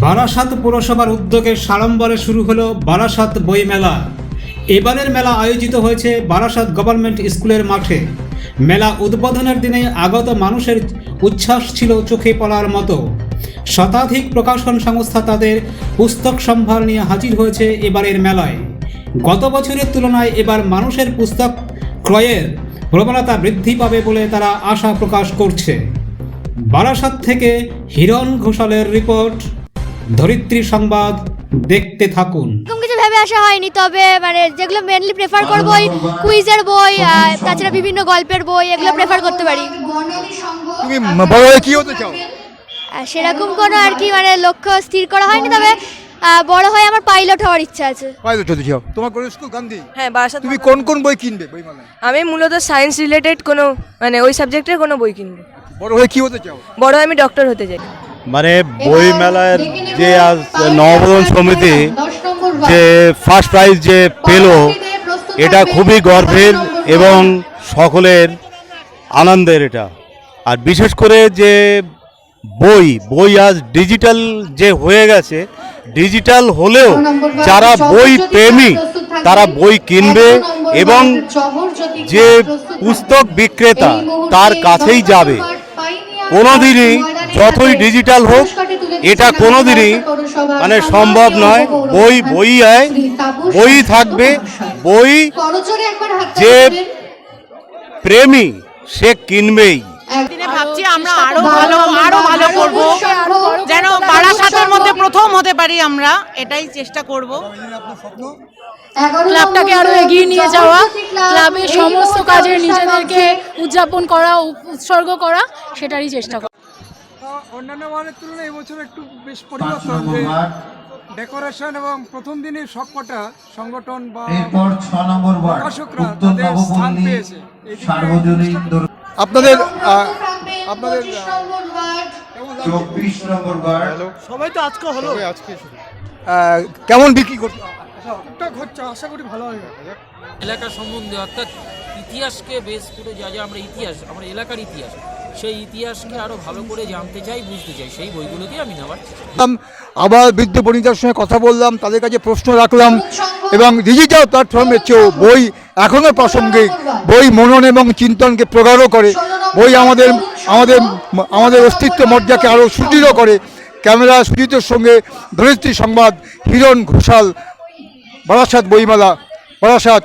বারাসাত পৌরসভার উদ্যোগে সাড়ম্বরে শুরু হলো বারাসাত বইমেলা। এবারের মেলা আয়োজিত হয়েছে বারাসাত গভর্নমেন্ট স্কুলের মাঠে। মেলা উদ্বোধনের দিনে আগত মানুষের উচ্ছ্বাস ছিল চোখে পড়ার মতো। শতাধিক প্রকাশন সংস্থা তাদের পুস্তক সম্ভার নিয়ে হাজির হয়েছে এবারের মেলায়। গত বছরের তুলনায় এবার মানুষের পুস্তক ক্রয়ের প্রবণতা বৃদ্ধি পাবে বলে তারা আশা প্রকাশ করছে। বারাসাত থেকে হিরণ ঘোষালের রিপোর্ট, ধরিত্রী সংবাদ। দেখতে থাকুন। এরকম কিছু ভেবে আসা হয়নি, তবে যেগুলো মেনলি প্রেফার করবো ওই কুইজের বই, তাছাড়া বিভিন্ন গল্পের বই, এগুলো প্রেফার করতে পারি। তুমি বড় হয়ে কি হতে চাও? সেরকম কোনো লক্ষ্য স্থির করা হয়নি, তবে বড় হয়ে আমার পাইলট হওয়ার ইচ্ছা আছে। পাইলট হতে চাও? তোমার কোন স্কুল? গান্ধী। হ্যাঁ, বারাসাত। তুমি কোন কোন বই কিনবে বইমেলায়? আমি মূলত সায়েন্স রিলেটেড কোনো ওই সাবজেক্টের কোনো বই কিনবো। বড় হয়ে কি হতে চাও? বড় হয়ে আমি ডক্টর হতে চাই। বই মেলার যে আজ নববোধন সমিতি যে ফার্স্ট প্রাইজ যে পেল, এটা খুবই গর্বের এবং সকলের আনন্দের এটা। আর বিশেষ করে যে বই আজ ডিজিটাল যে হয়ে গেছে, ডিজিটাল হলেও যারা বই প্রেমী তারা বই কিনবে এবং যে পুস্তক বিক্রেতা তার কাছেই যাবে। কোনোদিনই যতই ডিজিটাল হোক এটা কোনোদিনই সম্ভব নয়। বই থাকবে। বই যে প্রেমী সে কিনবেই। একদিনে ভাবছি আমরা আরো ভালো করব, যেন বারাসাতের মধ্যে প্রথম হতে পারি। আমরা এটাই চেষ্টা করব। ক্লাবটাকে আরো এগিয়ে নিয়ে যাওয়া, ক্লাবের সমস্ত কাজে নিজেদেরকে উদযাপন করা, উৎসর্গ করা, সেটারই চেষ্টা করা। অন্যান্য বারের তুলনায় এবছর একটু বেশ পরিবর্তন, ডেকোরেশন এবং প্রথম দিনের সবকটা সংগঠন বা প্রকাশকরা তাদের স্থান পেয়েছে। আপনাদের সবাই তো আজকে হলো, কেমন বিক্রি করতে ঠিকঠাক হচ্ছে, আশা করি ভালো হবে। এলাকা সম্বন্ধে অর্থাৎ ইতিহাসকে বেস করে যা আমরা আমার এলাকার ইতিহাস, সেই ইতিহাসকে আরো ভালো করে জানতে চাই, বুঝতে চাই, সেই বইগুলোকে আমি নেওয়ার চেষ্টা করি। আবার বৃদ্ধ বণিকদের সঙ্গে কথা বললাম, তাদের কাছে প্রশ্ন রাখলাম এবং ডিজিটাল প্ল্যাটফর্মের চেয়েও বই এখনও প্রাসঙ্গিক। বই মনন এবং চিন্তনকে প্রগাঢ় করে। বই আমাদের অস্তিত্ব মর্যাদাকে আরও সুদৃঢ় করে। ক্যামেরা সুজিতের সঙ্গে ধরিত্রী সংবাদ, হিরণ ঘোষাল, বারাসাত বইমেলা, বারাসাত।